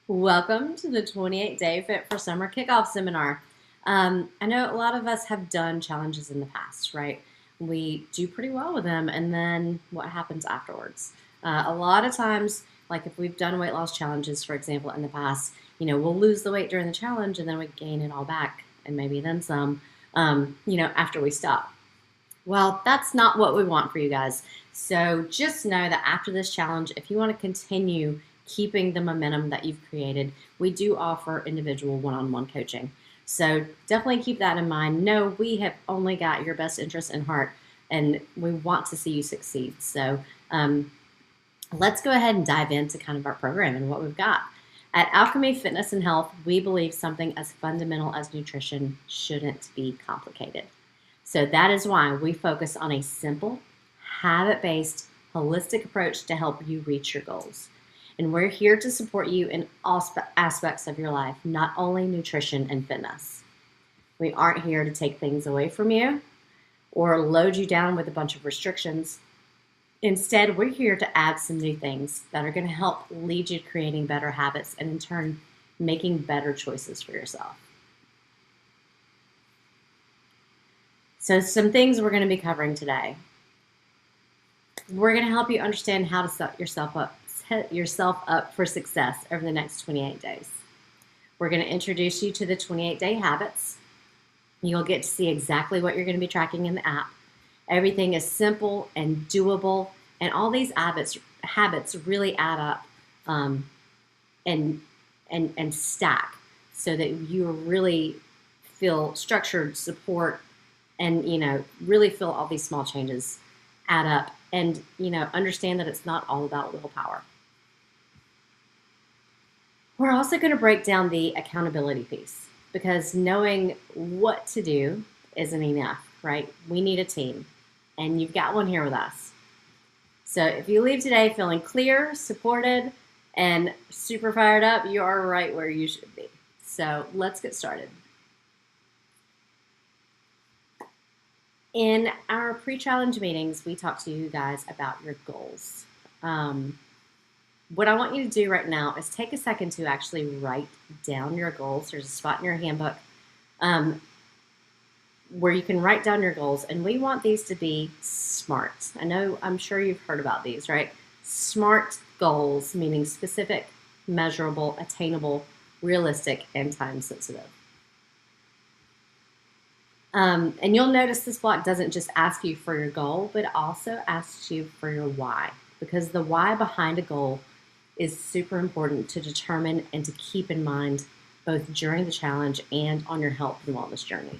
Welcome to the 28-Day Fit for Summer Kickoff Seminar. I know a lot of us have done challenges in the past, right? We do pretty well with them, and then what happens afterwards? A lot of times, like if we've done weight loss challenges, for example, in the past, we'll lose the weight during the challenge, and then we gain it all back, and maybe then some, after we stop. Well, that's not what we want for you guys. So just know that after this challenge, if you want to continue keeping the momentum that you've created, we do offer individual one-on-one coaching. So definitely keep that in mind. No, we have only got your best interest in heart, and we want to see you succeed. So let's go ahead and dive into kind of our program and what we've got. At Alchemy Fitness and Health, we believe something as fundamental as nutrition shouldn't be complicated. So that is why we focus on a simple, habit-based, holistic approach to help you reach your goals. And we're here to support you in all aspects of your life, not only nutrition and fitness. We aren't here to take things away from you or load you down with a bunch of restrictions. Instead, we're here to add some new things that are going to help lead you to creating better habits and in turn, making better choices for yourself. So some things we're going to be covering today. We're going to help you understand how to set yourself up for success over the next 28 days. We're going to introduce you to the 28-day habits. You'll get to see exactly what you're going to be tracking in the app. Everything is simple and doable, and all these habits really add up and stack so that you really feel structured, support, and really feel all these small changes add up, and understand that it's not all about willpower. We're also going to break down the accountability piece, because knowing what to do isn't enough, right? We need a team, and you've got one here with us. So if you leave today feeling clear, supported, and super fired up, you are right where you should be. So let's get started. In our pre-challenge meetings, we talk to you guys about your goals. What I want you to do right now is take a second to actually write down your goals. There's a spot in your handbook where you can write down your goals, and we want these to be SMART. I'm sure you've heard about these, right? SMART goals, meaning specific, measurable, attainable, realistic, and time sensitive. And you'll notice this block doesn't just ask you for your goal, but also asks you for your why, because the why behind a goal is super important to determine and to keep in mind both during the challenge and on your health and wellness journey.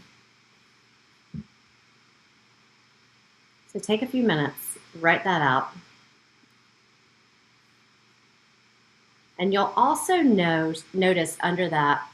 So take a few minutes, write that out. And you'll also notice under that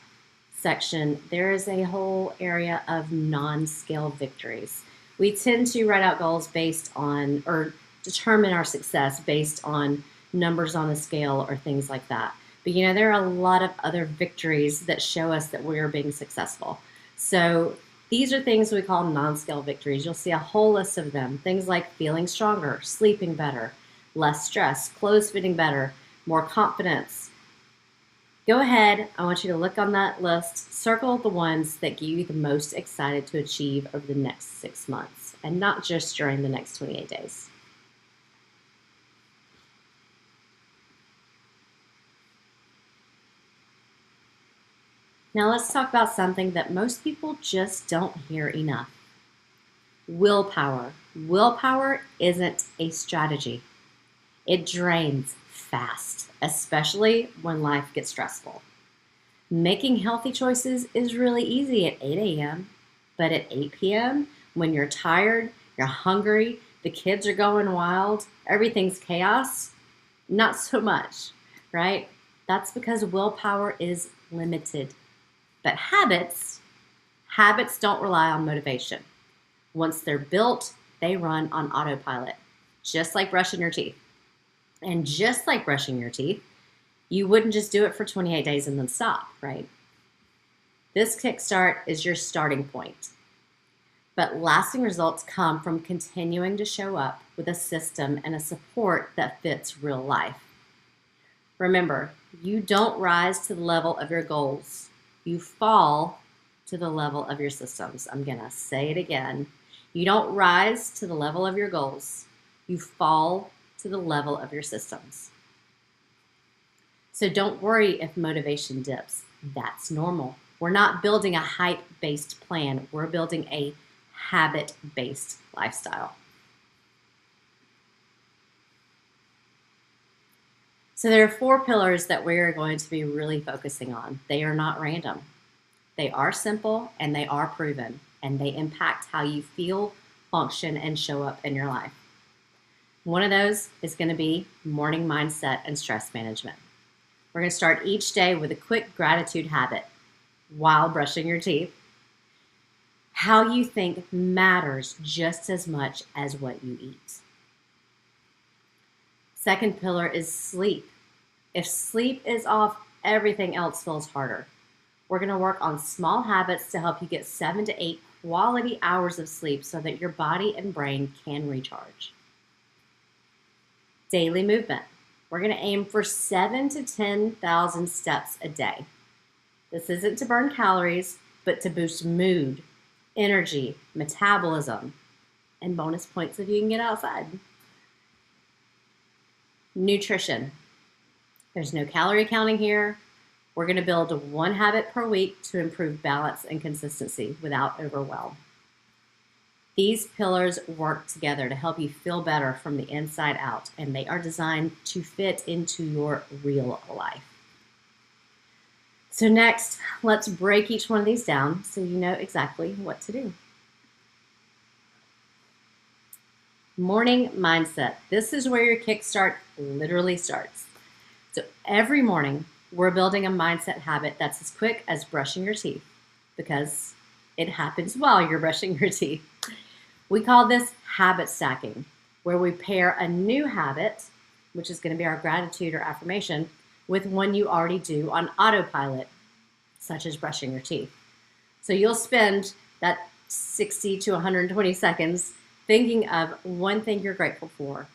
section, there is a whole area of non-scale victories. We tend to write out goals based on, or determine our success based on numbers on the scale or things like that. But there are a lot of other victories that show us that we are being successful. So these are things we call non-scale victories. You'll see a whole list of them. Things like feeling stronger, sleeping better, less stress, clothes fitting better, more confidence. Go ahead, I want you to look on that list, circle the ones that get you the most excited to achieve over the next 6 months, and not just during the next 28 days. Now let's talk about something that most people just don't hear enough. Willpower. Willpower isn't a strategy. It drains fast, especially when life gets stressful. Making healthy choices is really easy at 8 a.m., but at 8 p.m., when you're tired, you're hungry, the kids are going wild, everything's chaos, not so much, right? That's because willpower is limited. But habits don't rely on motivation. Once they're built, they run on autopilot, just like brushing your teeth. And just like brushing your teeth, you wouldn't just do it for 28 days and then stop, right? This kickstart is your starting point. But lasting results come from continuing to show up with a system and a support that fits real life. Remember, you don't rise to the level of your goals. You fall to the level of your systems. I'm going to say it again. You don't rise to the level of your goals. You fall to the level of your systems. So don't worry if motivation dips. That's normal. We're not building a hype-based plan. We're building a habit-based lifestyle. So there are 4 pillars that we're going to be really focusing on. They are not random. They are simple and they are proven, and they impact how you feel, function, and show up in your life. One of those is going to be morning mindset and stress management. We're going to start each day with a quick gratitude habit while brushing your teeth. How you think matters just as much as what you eat. Second pillar is sleep. If sleep is off, everything else feels harder. We're going to work on small habits to help you get 7 to 8 quality hours of sleep so that your body and brain can recharge. Daily movement. We're going to aim for 7,000 to 10,000 steps a day. This isn't to burn calories, but to boost mood, energy, metabolism, and bonus points if you can get outside. Nutrition. There's no calorie counting here. We're going to build 1 habit per week to improve balance and consistency without overwhelm. These pillars work together to help you feel better from the inside out, and they are designed to fit into your real life. So next, let's break each one of these down so you know exactly what to do. Morning mindset. This is where your kickstart literally starts. So every morning, we're building a mindset habit that's as quick as brushing your teeth, because it happens while you're brushing your teeth. We call this habit stacking, where we pair a new habit, which is going to be our gratitude or affirmation, with one you already do on autopilot, such as brushing your teeth. So you'll spend that 60 to 120 seconds thinking of one thing you're grateful for,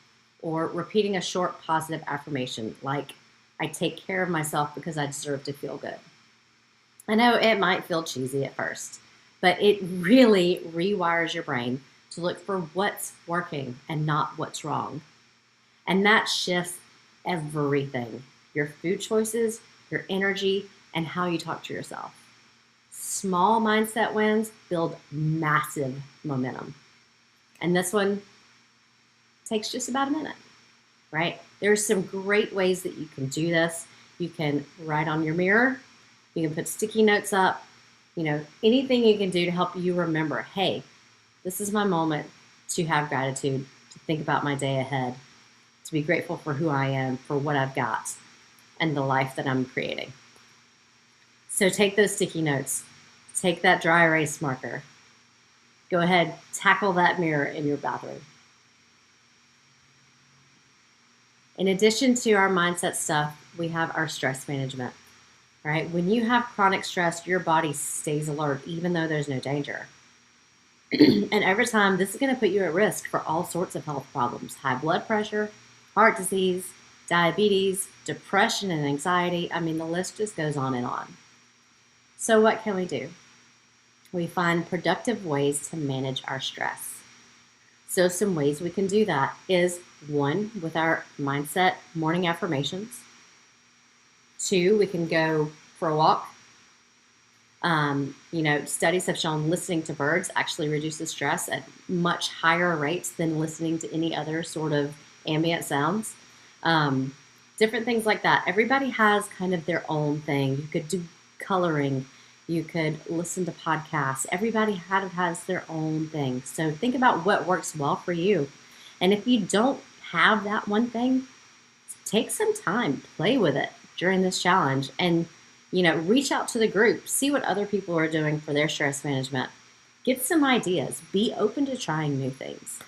or repeating a short positive affirmation like, I take care of myself because I deserve to feel good. I know it might feel cheesy at first, but it really rewires your brain to look for what's working and not what's wrong. And that shifts everything. Your food choices, your energy, and how you talk to yourself. Small mindset wins build massive momentum. And this one takes just about a minute, right? There's some great ways that you can do this. You can write on your mirror. You can put sticky notes up. Anything you can do to help you remember, hey, this is my moment to have gratitude, to think about my day ahead, to be grateful for who I am, for what I've got, and the life that I'm creating. So take those sticky notes. Take that dry erase marker. Go ahead, tackle that mirror in your bathroom. In addition to our mindset stuff, we have our stress management, right? When you have chronic stress, your body stays alert even though there's no danger. And over time, this is going to put you at risk for all sorts of health problems: high blood pressure, heart disease, diabetes, depression and anxiety. I mean, the list just goes on and on. So what can we do? We find productive ways to manage our stress. So some ways we can do that is 1, with our mindset morning affirmations. 2, we can go for a walk. Studies have shown listening to birds actually reduces stress at much higher rates than listening to any other sort of ambient sounds. Different things like that. Everybody has kind of their own thing. You could do coloring. You could listen to podcasts. Everybody has their own thing. So think about what works well for you. And if you don't have that one thing, take some time, play with it during this challenge, and reach out to the group, see what other people are doing for their stress management. Get some ideas. Be open to trying new things.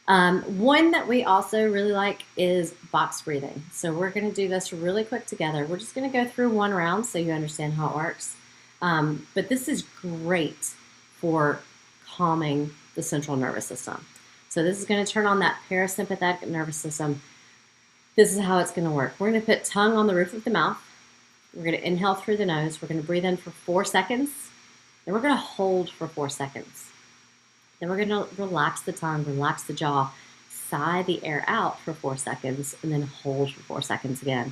One that we also really like is box breathing. So we're going to do this really quick together. We're just going to go through one round so you understand how it works. But this is great for calming the central nervous system. So this is going to turn on that parasympathetic nervous system. This is how it's going to work. We're going to put tongue on the roof of the mouth. We're going to inhale through the nose. We're going to breathe in for 4 seconds. Then we're going to hold for 4 seconds. Then we're going to relax the tongue, relax the jaw, sigh the air out for 4 seconds, and then hold for 4 seconds again.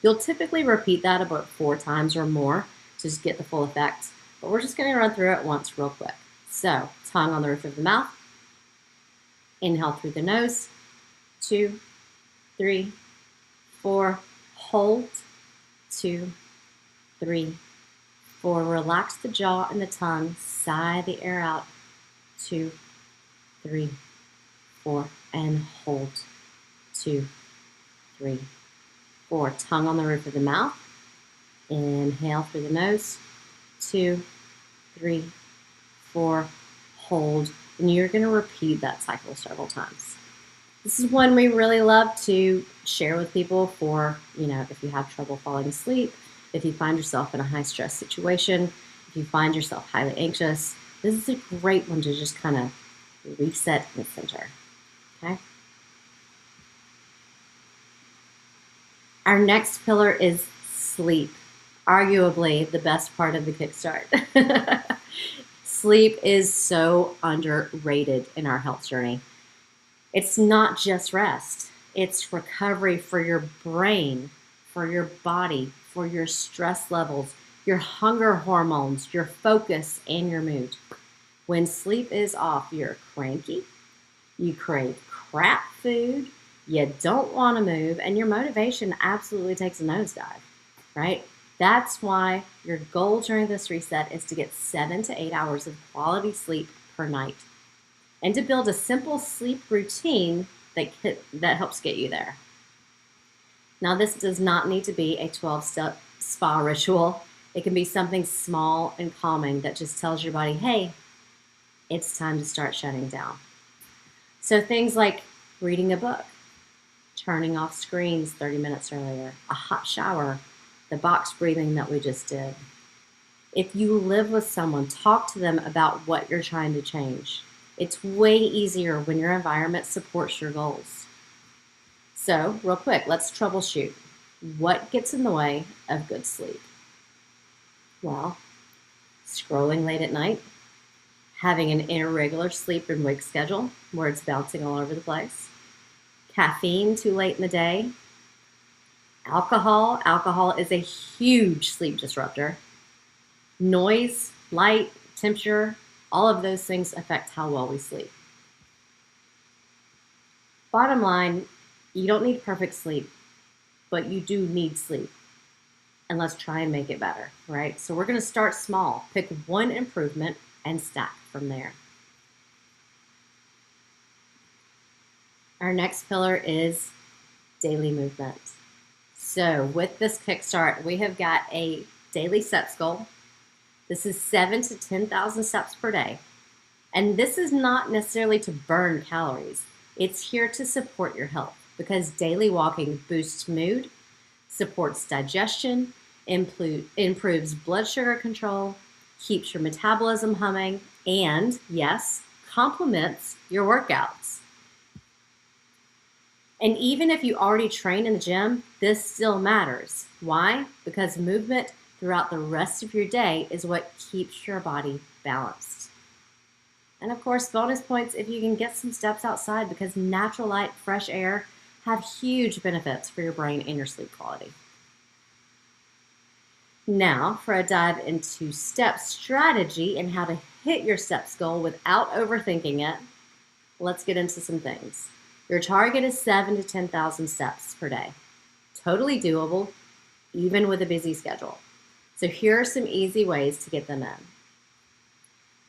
You'll typically repeat that about 4 times or more to just get the full effect, but we're just going to run through it once real quick. So, tongue on the roof of the mouth. Inhale through the nose. 2, 3, 4. Hold. 2, 3, 4. Relax the jaw and the tongue. Sigh the air out. 2, 3, 4. And hold. 2, 3, 4. Tongue on the roof of the mouth. Inhale through the nose. 2, 3, 4. Hold. And you're going to repeat that cycle several times. This is one we really love to share with people for, if you have trouble falling asleep, if you find yourself in a high stress situation, if you find yourself highly anxious. This is a great one to just kind of reset and center. Okay? Our next pillar is sleep, arguably the best part of the kickstart. Sleep is so underrated in our health journey. It's not just rest. It's recovery for your brain, for your body, for your stress levels, your hunger hormones, your focus, and your mood. When sleep is off, you're cranky, you crave crap food, you don't want to move, and your motivation absolutely takes a nosedive, right? That's why your goal during this reset is to get 7 to 8 hours of quality sleep per night and to build a simple sleep routine that helps get you there. Now, this does not need to be a 12-step spa ritual. It can be something small and calming that just tells your body, hey, it's time to start shutting down. So things like reading a book, turning off screens 30 minutes earlier, a hot shower, the box breathing that we just did. If you live with someone, talk to them about what you're trying to change. It's way easier when your environment supports your goals. So, real quick, let's troubleshoot. What gets in the way of good sleep? Well, scrolling late at night, having an irregular sleep and wake schedule where it's bouncing all over the place, caffeine too late in the day, alcohol. Alcohol is a huge sleep disruptor. Noise, light, temperature, all of those things affect how well we sleep. Bottom line, you don't need perfect sleep, but you do need sleep. And let's try and make it better, right? So we're going to start small. Pick one improvement and stack from there. Our next pillar is daily movement. So with this kickstart, we have got a daily steps goal. This is 7 to 10,000 steps per day. And this is not necessarily to burn calories. It's here to support your health because daily walking boosts mood, supports digestion, improves blood sugar control, keeps your metabolism humming, and yes, complements your workouts. And even if you already train in the gym, this still matters. Why? Because movement throughout the rest of your day is what keeps your body balanced. And of course, bonus points if you can get some steps outside because natural light, fresh air have huge benefits for your brain and your sleep quality. Now, for a dive into step strategy and how to hit your steps goal without overthinking it, let's get into some things. Your target is 7 to 10,000 steps per day. Totally doable, even with a busy schedule. So here are some easy ways to get them in.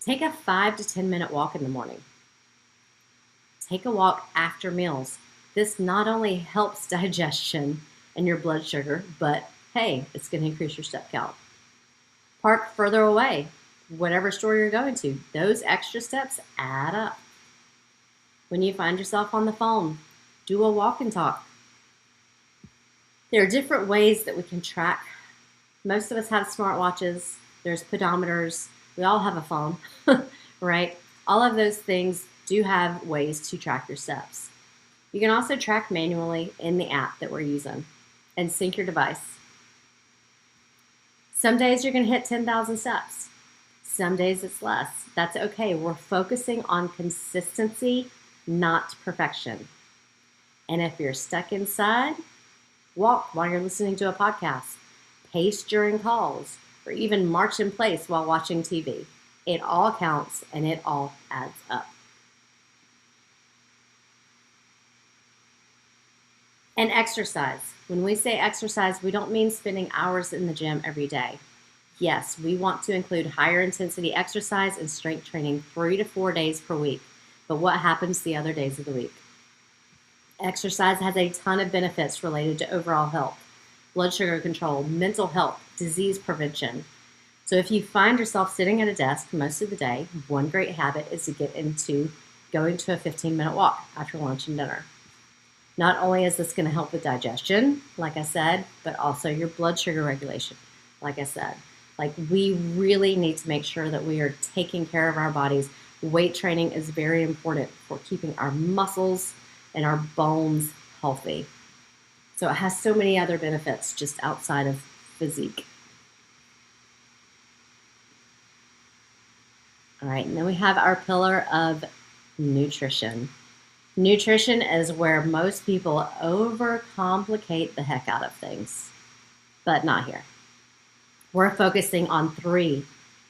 Take a 5 to 10 minute walk in the morning. Take a walk after meals. This not only helps digestion and your blood sugar, but hey, it's going to increase your step count. Park further away, whatever store you're going to. Those extra steps add up. When you find yourself on the phone, do a walk and talk. There are different ways that we can track. Most of us have smartwatches. There's pedometers. We all have a phone, right? All of those things do have ways to track your steps. You can also track manually in the app that we're using and sync your device. Some days you're going to hit 10,000 steps. Some days it's less. That's okay. We're focusing on consistency, not perfection. And if you're stuck inside, walk while you're listening to a podcast, pace during calls, or even march in place while watching TV. It all counts and it all adds up. And exercise. When we say exercise, we don't mean spending hours in the gym every day. Yes, we want to include higher intensity exercise and strength training 3 to 4 days per week. But what happens the other days of the week? Exercise has a ton of benefits related to overall health, blood sugar control, mental health, disease prevention. So if you find yourself sitting at a desk most of the day, one great habit is to get into going to a 15-minute walk after lunch and dinner. Not only is this going to help with digestion, like I said, but also your blood sugar regulation, like I said. Like, we really need to make sure that we are taking care of our bodies. Weight training is very important for keeping our muscles and our bones healthy. So it has so many other benefits just outside of physique. All right, and then we have our pillar of nutrition. Nutrition is where most people overcomplicate the heck out of things, but not here. We're focusing on 3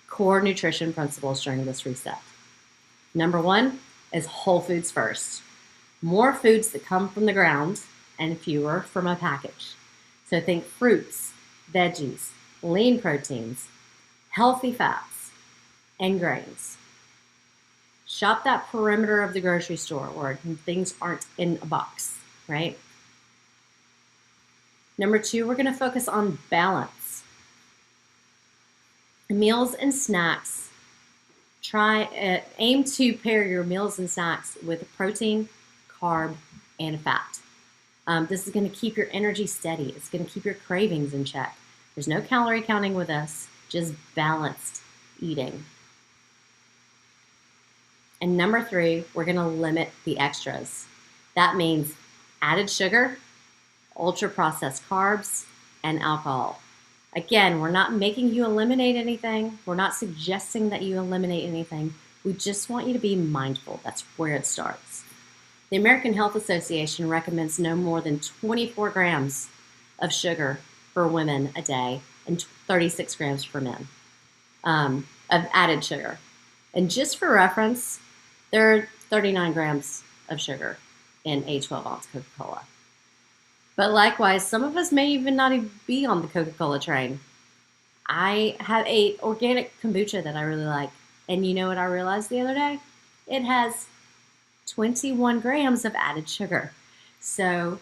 core nutrition principles during this reset. Number 1 is whole foods first. More foods that come from the ground and fewer from a package. So think fruits, veggies, lean proteins, healthy fats, and grains. Shop that perimeter of the grocery store where things aren't in a box, right? Number 2, we're going to focus on balance. Meals and snacks. Aim to pair your meals and snacks with protein, carb, and fat. This is going to keep your energy steady. It's going to keep your cravings in check. There's no calorie counting with us, just balanced eating. And number 3, we're going to limit the extras. That means added sugar, ultra-processed carbs, and alcohol. Again, we're not making you eliminate anything. We're not suggesting that you eliminate anything. We just want you to be mindful. That's where it starts. The American Health Association recommends no more than 24 grams of sugar for women a day and 36 grams for men of added sugar. And just for reference, there are 39 grams of sugar in a 12-ounce Coca-Cola. But likewise, some of us may even not even be on the Coca-Cola train. I have a organic kombucha that I really like. And you know what I realized the other day? It has 21 grams of added sugar. So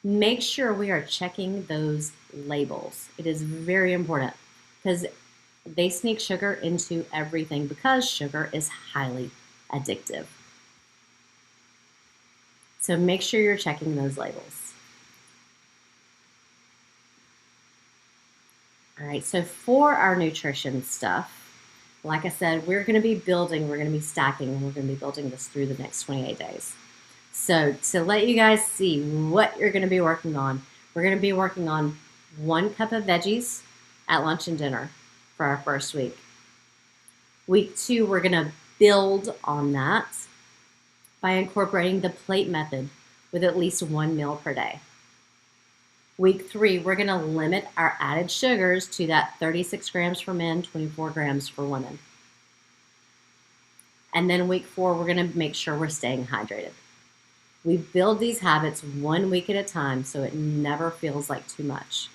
make sure we are checking those labels. It is very important because they sneak sugar into everything because sugar is highly addictive. So make sure you're checking those labels. All right, so for our nutrition stuff, like I said, we're going to be building, we're going to be stacking, and we're going to be building this through the next 28 days. So to let you guys see what you're going to be working on, we're going to be working on 1 cup of veggies at lunch and dinner for our first week. Week 2, we're going to build on that by incorporating the plate method with at least 1 meal per day. Week 3, we're going to limit our added sugars to that 36 grams for men, 24 grams for women. And then week 4, we're going to make sure we're staying hydrated. We build these habits 1 week at a time so it never feels like too much.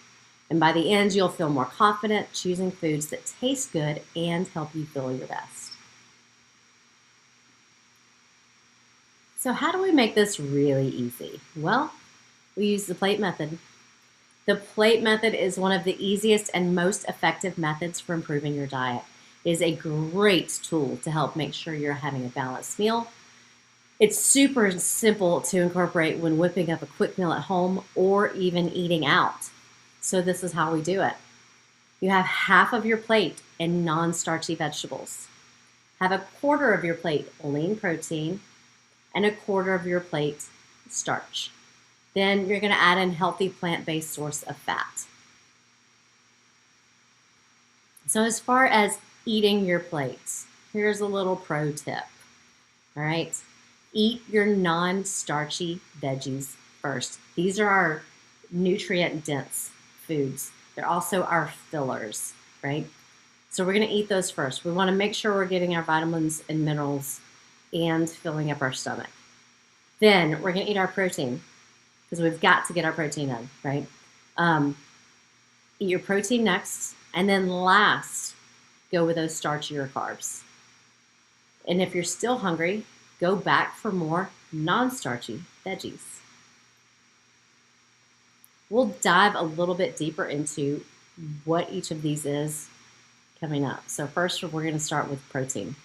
And by the end, you'll feel more confident choosing foods that taste good and help you feel your best. So how do we make this really easy? Well, we use the plate method. The plate method is one of the easiest and most effective methods for improving your diet. It is a great tool to help make sure you're having a balanced meal. It's super simple to incorporate when whipping up a quick meal at home or even eating out. So this is how we do it. You have half of your plate in non-starchy vegetables. Have a quarter of your plate lean protein and a quarter of your plate starch. Then you're going to add in healthy plant-based source of fat. So as far as eating your plates, here's a little pro tip. All right, eat your non-starchy veggies first. These are our nutrient-dense foods. They're also our fillers, right? So we're going to eat those first. We want to make sure we're getting our vitamins and minerals and filling up our stomach. Then we're going to eat our protein because we've got to get our protein in, right? Eat your protein next, and then last, go with those starchier carbs. And if you're still hungry, go back for more non-starchy veggies. We'll dive a little bit deeper into what each of these is coming up. So first, we're going to start with protein.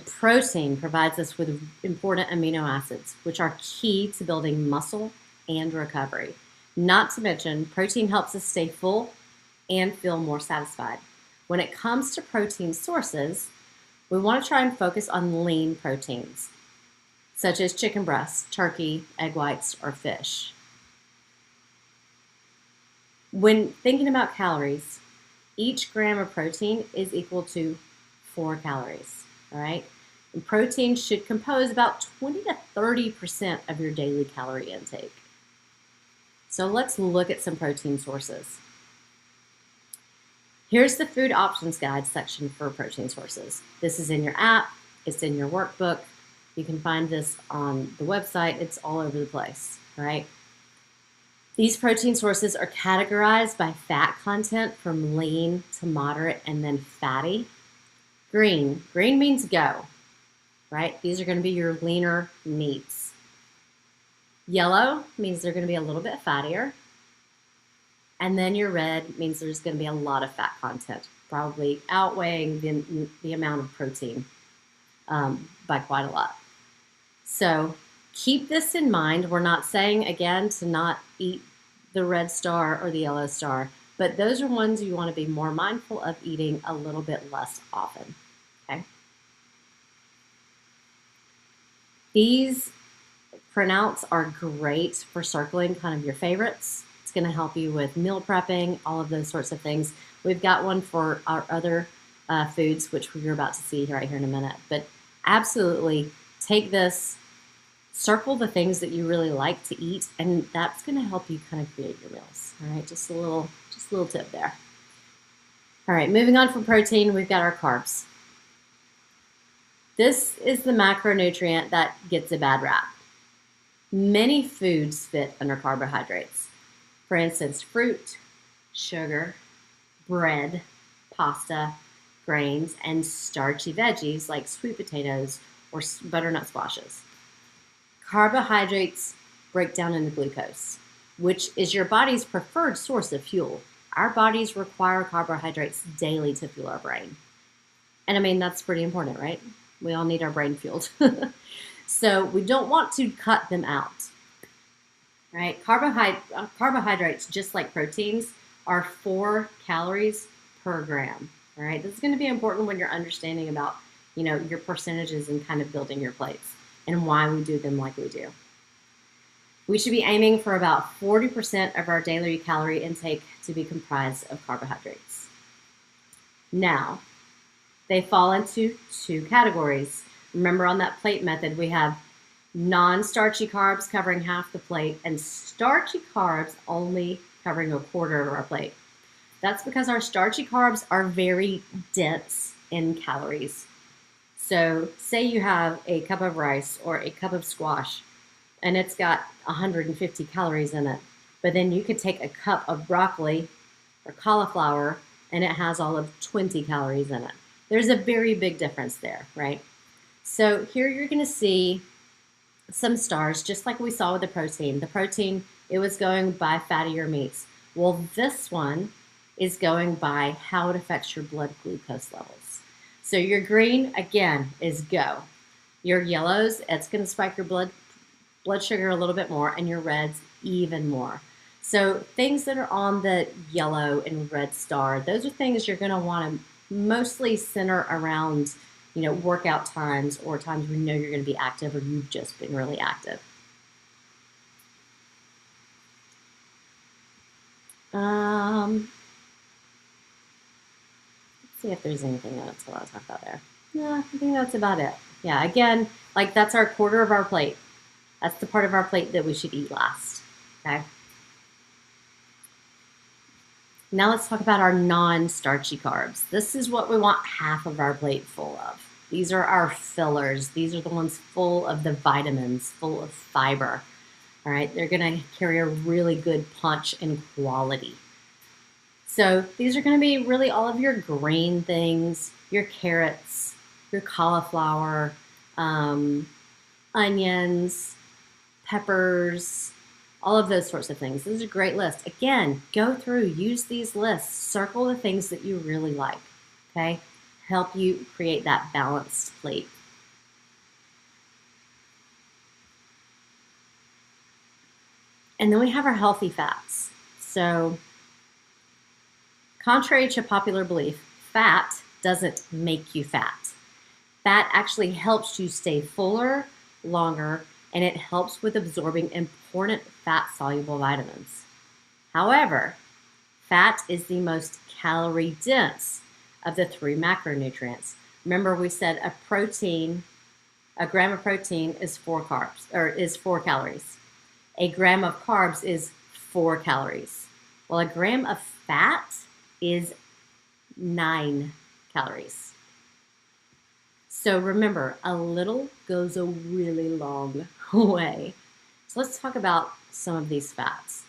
Protein provides us with important amino acids, which are key to building muscle and recovery. Not to mention, protein helps us stay full and feel more satisfied. When it comes to protein sources, we want to try and focus on lean proteins, such as chicken breast, turkey, egg whites, or fish. When thinking about calories, each gram of protein is equal to 4 calories, all right? And protein should compose about 20 to 30% of your daily calorie intake. So let's look at some protein sources. Here's the food options guide section for protein sources. This is in your app, it's in your workbook. You can find this on the website. It's all over the place, right? These protein sources are categorized by fat content from lean to moderate and then fatty. Green means go, right? These are going to be your leaner meats. Yellow means they're going to be a little bit fattier. And then your red means there's going to be a lot of fat content, probably outweighing the amount of protein by quite a lot. So keep this in mind. We're not saying, again, to not eat the red star or the yellow star, but those are ones you want to be more mindful of eating a little bit less often, okay? These printouts are great for circling kind of your favorites. It's going to help you with meal prepping, all of those sorts of things. We've got one for our other foods, which you're about to see right here in a minute. But absolutely take this, circle the things that you really like to eat, and that's going to help you kind of create your meals. All right, just a little tip there. All right, moving on from protein, we've got our carbs. This is the macronutrient that gets a bad rap. Many foods fit under carbohydrates. For instance, fruit, sugar, bread, pasta, grains, and starchy veggies like sweet potatoes or butternut squashes. Carbohydrates break down into glucose, which is your body's preferred source of fuel. Our bodies require carbohydrates daily to fuel our brain. And I mean, that's pretty important, right? We all need our brain fueled. So we don't want to cut them out, right? Carbohydrates, just like proteins, are 4 calories per gram, all right? This is going to be important when you're understanding about, your percentages and kind of building your plates and why we do them like we do. We should be aiming for about 40% of our daily calorie intake to be comprised of carbohydrates. Now, they fall into 2 categories. Remember, on that plate method, we have non-starchy carbs covering half the plate and starchy carbs only covering a quarter of our plate. That's because our starchy carbs are very dense in calories. So say you have a cup of rice or a cup of squash and it's got 150 calories in it, but then you could take a cup of broccoli or cauliflower and it has all of 20 calories in it. There's a very big difference there, right? So here you're going to see some stars, just like we saw with the protein. The protein, it was going by fattier meats. Well, this one is going by how it affects your blood glucose levels. So your green, again, is go. Your yellows, it's going to spike your blood sugar a little bit more, and your reds even more. So things that are on the yellow and red star, those are things you're going to want to mostly center around workout times or times when you know you're going to be active or you've just been really active. Let's see if there's anything else I want to talk about there. No, I think that's about it. Yeah, again, like that's our quarter of our plate. That's the part of our plate that we should eat last. Okay. Now let's talk about our non-starchy carbs. This is what we want half of our plate full of. These are our fillers. These are the ones full of the vitamins, full of fiber. All right, they're going to carry a really good punch and quality. So these are going to be really all of your grain things, your carrots, your cauliflower, onions, peppers, all of those sorts of things. This is a great list. Again, go through, use these lists, circle the things that you really like, okay? Help you create that balanced plate. And then we have our healthy fats. So, contrary to popular belief, fat doesn't make you fat. Fat actually helps you stay fuller, longer, and it helps with absorbing important fat-soluble vitamins. However, fat is the most calorie-dense of the 3 macronutrients. Remember, we said a gram of protein is 4 calories. A gram of carbs is 4 calories. Well, a gram of fat is 9 calories. So remember, a little goes a really long way. So let's talk about some of these fats.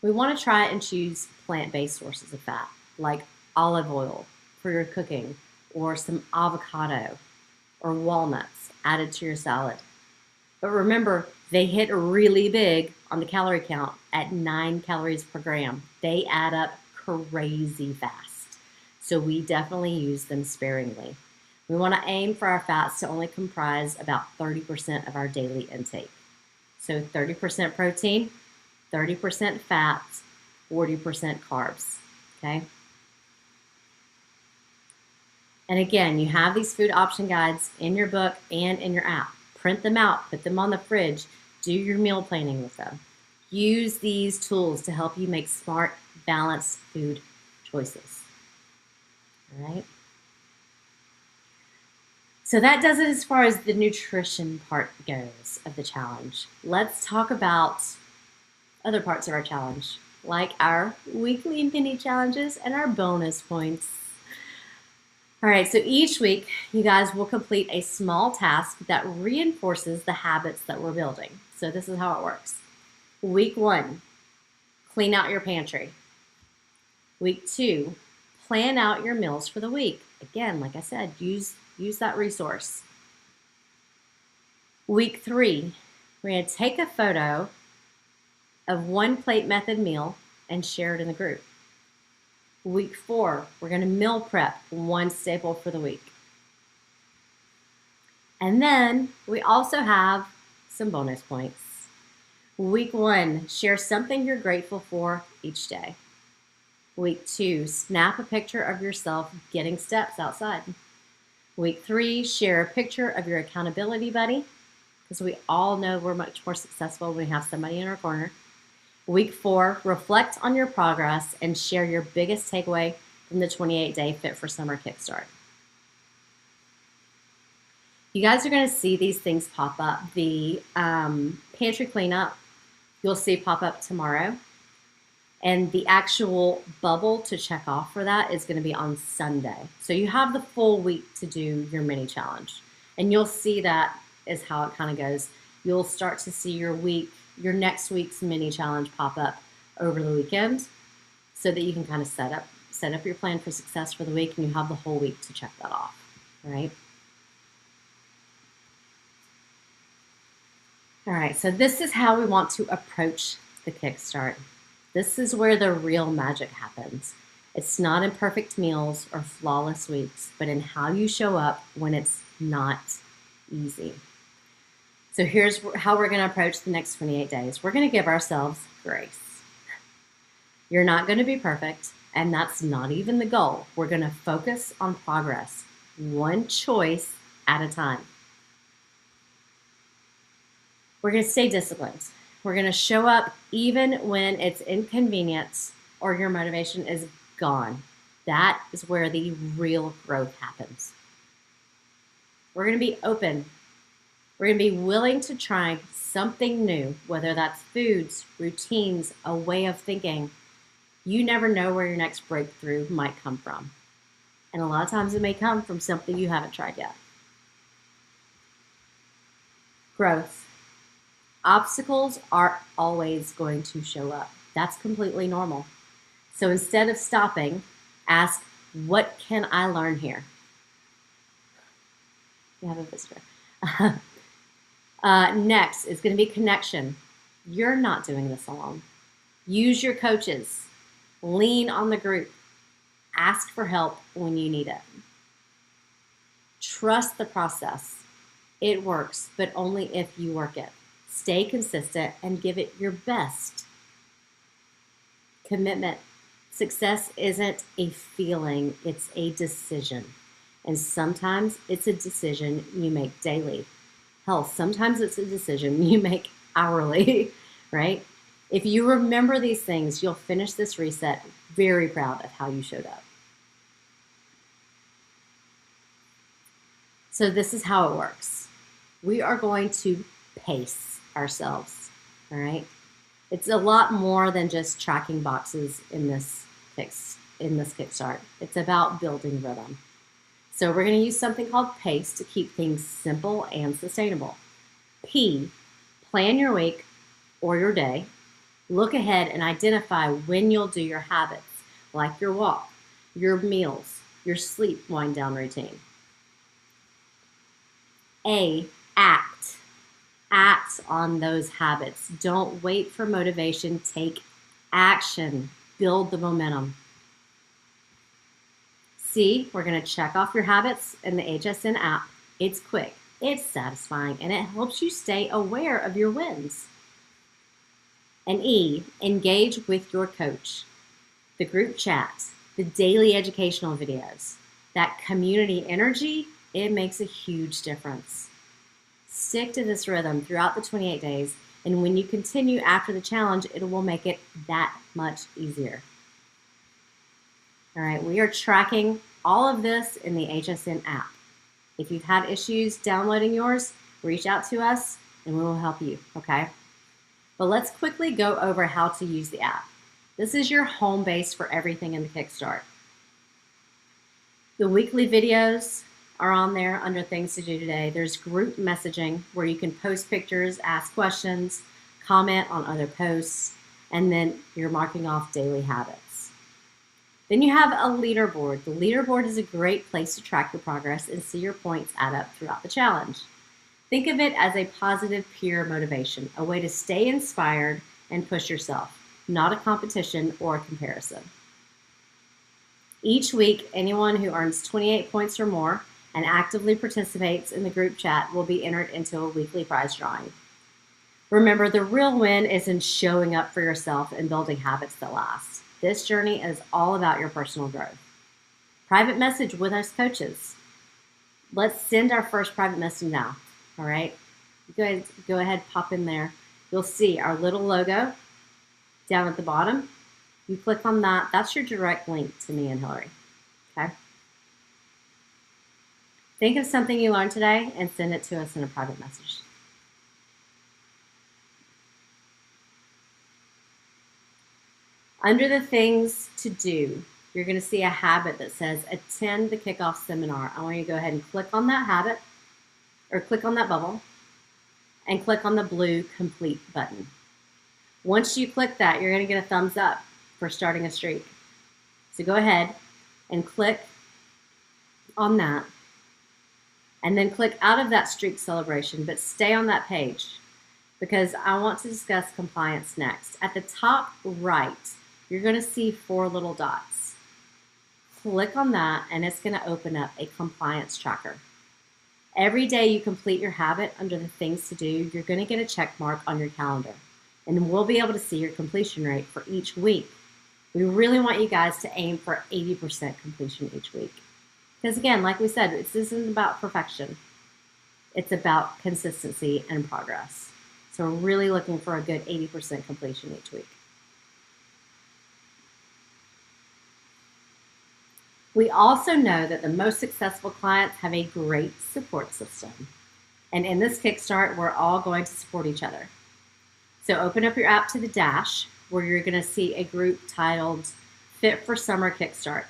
We want to try and choose plant-based sources of fat, like olive oil for your cooking, or some avocado or walnuts added to your salad. But remember, they hit really big on the calorie count at 9 calories per gram. They add up crazy fast. So we definitely use them sparingly. We want to aim for our fats to only comprise about 30% of our daily intake. So 30% protein, 30% fats, 40% carbs, okay? And again, you have these food option guides in your book and in your app. Print them out, put them on the fridge, do your meal planning with them. Use these tools to help you make smart, balanced food choices. All right? So that does it as far as the nutrition part goes of the challenge. Let's talk about other parts of our challenge, like our weekly mini challenges and our bonus points. All right, so each week, you guys will complete a small task that reinforces the habits that we're building. So this is how it works. Week 1, clean out your pantry. Week 2, plan out your meals for the week. Again, like I said, use that resource. Week 3, we're going to take a photo of 1 plate method meal and share it in the group. Week 4, we're going to meal prep 1 staple for the week. And then we also have some bonus points. Week 1, share something you're grateful for each day. Week 2, snap a picture of yourself getting steps outside. Week 3, share a picture of your accountability buddy, because we all know we're much more successful when we have somebody in our corner. Week 4, reflect on your progress and share your biggest takeaway from the 28-day Fit for Summer Kickstart. You guys are going to see these things pop up. The pantry cleanup, you'll see pop up tomorrow. And the actual bubble to check off for that is going to be on Sunday. So you have the full week to do your mini challenge. And you'll see that is how it kind of goes. You'll start to see your next week's mini challenge pop up over the weekend so that you can kind of set up your plan for success for the week, and you have the whole week to check that off, right? All right, so this is how we want to approach the Kickstart. This is where the real magic happens. It's not in perfect meals or flawless weeks, but in how you show up when it's not easy. So here's how we're going to approach the next 28 days. We're going to give ourselves grace. You're not going to be perfect. And that's not even the goal. We're going to focus on progress, one choice at a time. We're going to stay disciplined. We're going to show up even when it's inconvenient or your motivation is gone. That is where the real growth happens. We're going to be open. We're going to be willing to try something new, whether that's foods, routines, a way of thinking. You never know where your next breakthrough might come from. And a lot of times it may come from something you haven't tried yet. Growth. Obstacles are always going to show up. That's completely normal. So instead of stopping, ask, what can I learn here? We have a visitor. Next is going to be connection. You're not doing this alone. Use your coaches. Lean on the group. Ask for help when you need it. Trust the process. It works, but only if you work it. Stay consistent and give it your best. Commitment. Success isn't a feeling, it's a decision. And sometimes it's a decision you make daily. Hell, sometimes it's a decision you make hourly, right? If you remember these things, you'll finish this reset very proud of how you showed up. So this is how it works. We are going to pace ourselves, all right? It's a lot more than just tracking boxes in this kickstart. It's about building rhythm. So we're going to use something called PACE to keep things simple and sustainable. P, plan your week or your day. Look ahead and identify when you'll do your habits, like your walk, your meals, your sleep wind down routine. A, act. Act on those habits. Don't wait for motivation. Take action. Build the momentum. C, we're going to check off your habits in the HSN app. It's quick, it's satisfying, and it helps you stay aware of your wins. And E, engage with your coach. The group chat, the daily educational videos, that community energy, it makes a huge difference. Stick to this rhythm throughout the 28 days, and when you continue after the challenge, it will make it that much easier. All right, we are tracking all of this in the HSN app. If you've had issues downloading yours, reach out to us and we will help you, okay? But let's quickly go over how to use the app. This is your home base for everything in the Kickstart. The weekly videos are on there under things to do today. There's group messaging where you can post pictures, ask questions, comment on other posts, and then you're marking off daily habits. Then you have a leaderboard. The leaderboard is a great place to track your progress and see your points add up throughout the challenge. Think of it as a positive peer motivation, a way to stay inspired and push yourself, not a competition or a comparison. Each week, anyone who earns 28 points or more and actively participates in the group chat will be entered into a weekly prize drawing. Remember, the real win is in showing up for yourself and building habits that last. This journey is all about your personal growth. Private message with us coaches. Let's send our first private message now, all right? Go ahead, pop in there. You'll see our little logo down at the bottom. You click on that. That's your direct link to me and Hillary, okay? Think of something you learned today and send it to us in a private message. Under the things to do, you're going to see a habit that says attend the Kickoff seminar. I want you to go ahead and click on that habit or click on that bubble and click on the blue complete button. Once you click that, you're going to get a thumbs up for starting a streak. So go ahead and click on that and then click out of that streak celebration, but stay on that page because I want to discuss compliance next. At the top right, you're going to see 4 little dots. Click on that and it's going to open up a compliance tracker. Every day you complete your habit under the things to do, you're going to get a check mark on your calendar and we'll be able to see your completion rate for each week. We really want you guys to aim for 80% completion each week. Because again, like we said, this isn't about perfection. It's about consistency and progress. So we're really looking for a good 80% completion each week. We also know that the most successful clients have a great support system. And in this Kickstart, we're all going to support each other. So open up your app to the dash, where you're going to see a group titled Fit for Summer Kickstart.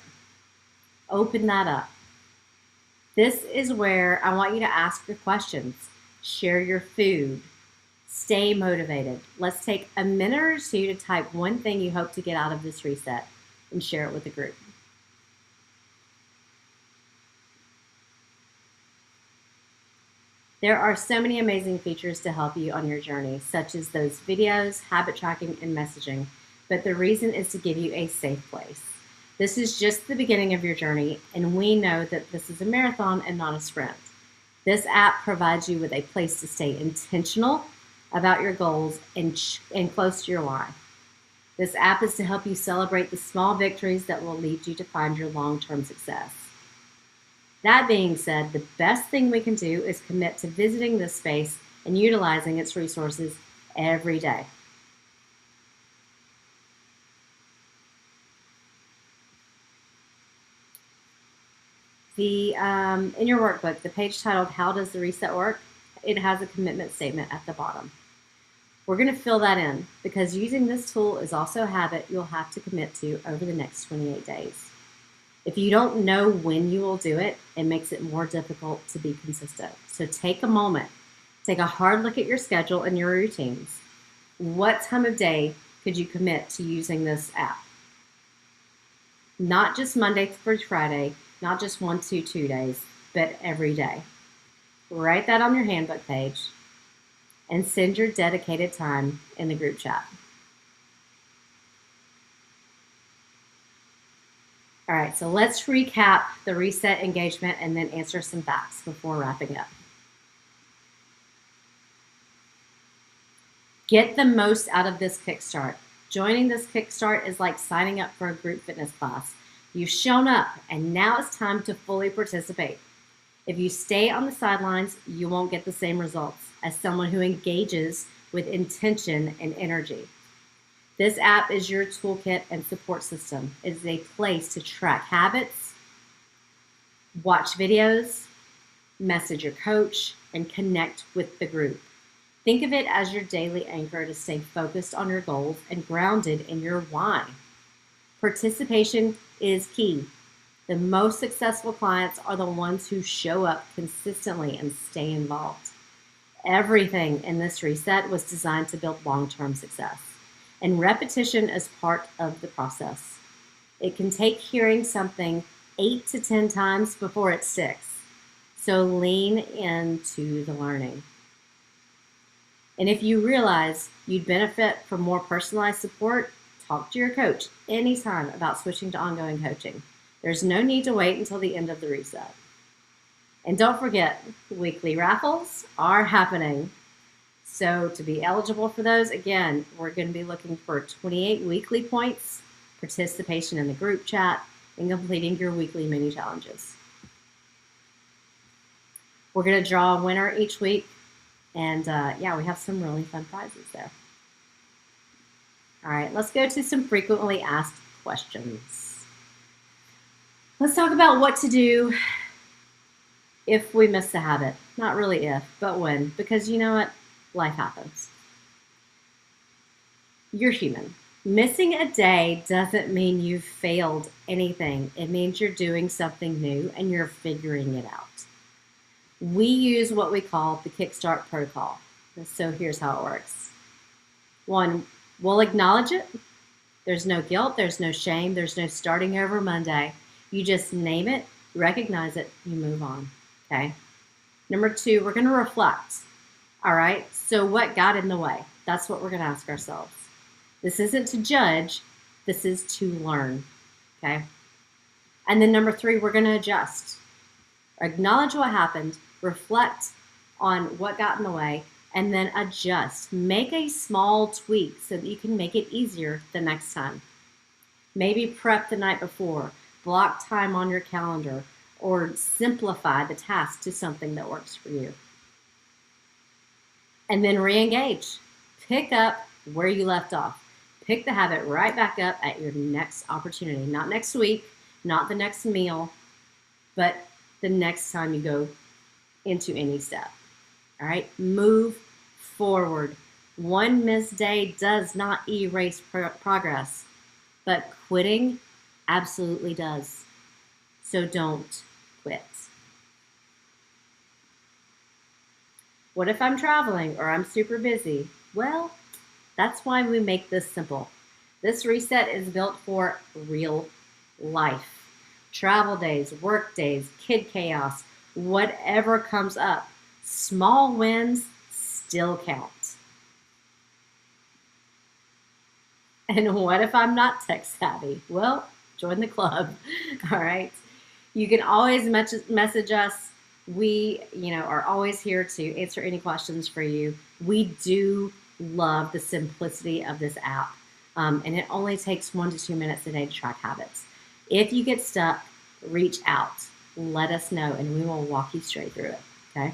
Open that up. This is where I want you to ask your questions, share your food, stay motivated. Let's take a minute or two to type one thing you hope to get out of this reset and share it with the group. There are so many amazing features to help you on your journey, such as those videos, habit tracking, and messaging. But the reason is to give you a safe place. This is just the beginning of your journey, and we know that this is a marathon and not a sprint. This app provides you with a place to stay intentional about your goals and close to your why. This app is to help you celebrate the small victories that will lead you to find your long-term success. That being said, the best thing we can do is commit to visiting this space and utilizing its resources every day. In your workbook, the page titled How Does the Reset Work? It has a commitment statement at the bottom. We're going to fill that in because using this tool is also a habit you'll have to commit to over the next 28 days. If you don't know when you will do it, it makes it more difficult to be consistent. So take a moment, take a hard look at your schedule and your routines. What time of day could you commit to using this app? Not just Monday through Friday, not just 1 to 2 days, but every day. Write that on your handbook page and send your dedicated time in the group chat. All right, so let's recap the reset engagement and then answer some facts before wrapping up. Get the most out of this Kickstart. Joining this Kickstart is like signing up for a group fitness class. You've shown up, and now it's time to fully participate. If you stay on the sidelines, you won't get the same results as someone who engages with intention and energy. This app is your toolkit and support system. It is a place to track habits, watch videos, message your coach, and connect with the group. Think of it as your daily anchor to stay focused on your goals and grounded in your why. Participation is key. The most successful clients are the ones who show up consistently and stay involved. Everything in this reset was designed to build long-term success, and repetition is part of the process. It can take hearing something 8 to 10 times before it sticks, so lean into the learning. And if you realize you'd benefit from more personalized support, talk to your coach anytime about switching to ongoing coaching. There's no need to wait until the end of the reset. And don't forget, weekly raffles are happening. So to be eligible for those, again, we're going to be looking for 28 weekly points, participation in the group chat, and completing your weekly mini challenges. We're going to draw a winner each week. And yeah, we have some really fun prizes there. All right, let's go to some frequently asked questions. Let's talk about what to do if we miss the habit. Not really if, but when, because you know what? Life happens. You're human. Missing a day doesn't mean you've failed anything. It means you're doing something new and you're figuring it out. We use what we call the Kickstart protocol. So here's how it works. 1, we'll acknowledge it. There's no guilt, there's no shame, there's no starting over Monday. You just name it, recognize it, you move on, okay? Number 2, we're gonna reflect, all right? So what got in the way? That's what we're gonna ask ourselves. This isn't to judge, this is to learn, okay? And then number 3, we're gonna adjust. Acknowledge what happened, reflect on what got in the way, and then adjust. Make a small tweak so that you can make it easier the next time. Maybe prep the night before, block time on your calendar, or simplify the task to something that works for you. And then re-engage. Pick up where you left off. Pick the habit right back up at your next opportunity. Not next week, not the next meal, but the next time you go into any step. All right, move forward. One missed day does not erase progress, but quitting absolutely does. So don't quit. What if I'm traveling or I'm super busy? Well, that's why we make this simple. This reset is built for real life. Travel days, work days, kid chaos, whatever comes up, small wins still count. And what if I'm not tech savvy? Well, join the club. All right. You can always message us. We, are always here to answer any questions for you. We do love the simplicity of this app. And it only takes 1 to 2 minutes a day to track habits. If you get stuck, reach out. Let us know, and we will walk you straight through it. Okay?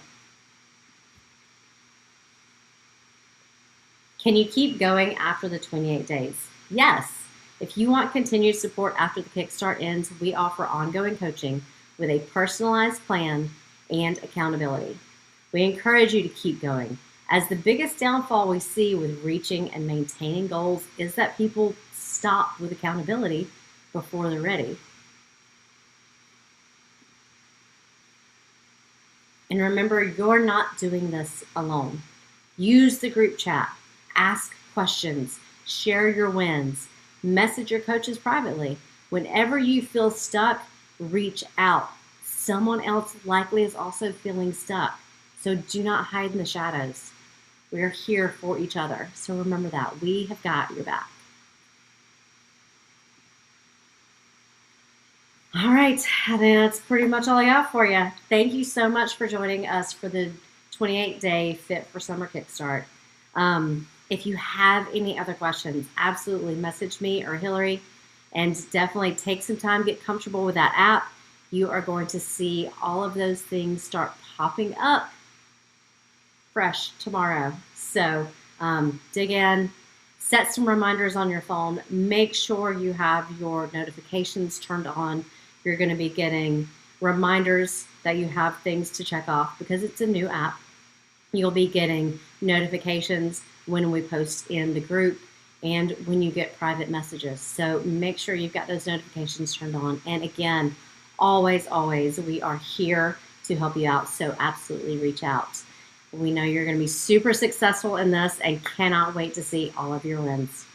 Can you keep going after the 28 days? Yes. If you want continued support after the Kickstart ends, we offer ongoing coaching with a personalized plan and accountability. We encourage you to keep going, as the biggest downfall we see with reaching and maintaining goals is that people stop with accountability before they're ready. And remember, you're not doing this alone. Use the group chat, ask questions, share your wins, message your coaches privately. Whenever you feel stuck, reach out. Someone else likely is also feeling stuck. So do not hide in the shadows. We are here for each other. So remember that. We have got your back. All right. I think that's pretty much all I got for you. Thank you so much for joining us for the 28-day Fit for Summer Kickstart. If you have any other questions, absolutely message me or Hillary, and definitely take some time, get comfortable with that app. You are going to see all of those things start popping up fresh tomorrow. So dig in, set some reminders on your phone. Make sure you have your notifications turned on. You're going to be getting reminders that you have things to check off because it's a new app. You'll be getting notifications when we post in the group and when you get private messages. So make sure you've got those notifications turned on. And again, always, we are here to help you out. So absolutely reach out. We know you're going to be super successful in this and cannot wait to see all of your wins.